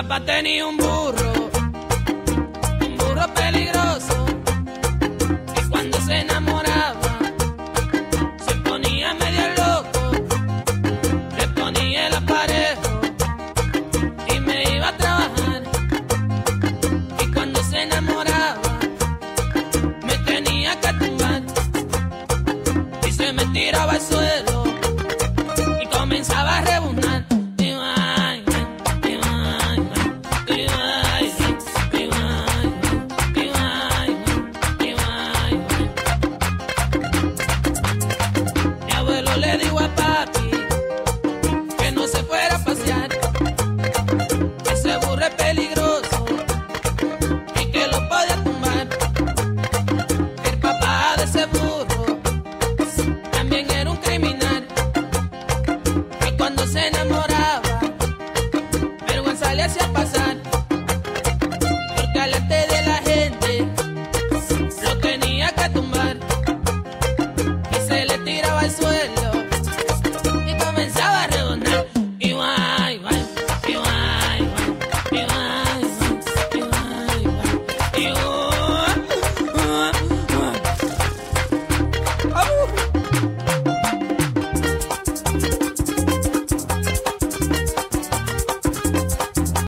papá tenía un burro peligroso, y cuando se enamoraba se ponía medio loco. Le ponía el aparejo y me iba a trabajar, y cuando se enamoraba me tenía que tumbar, y se me tiraba al suelo y comenzaba a rebuznar. Le digo a papi que no se fuera a pasear, que ese burro es peligroso y que lo podía tumbar. El papá de ese burro también era un criminal, y cuando se enamoró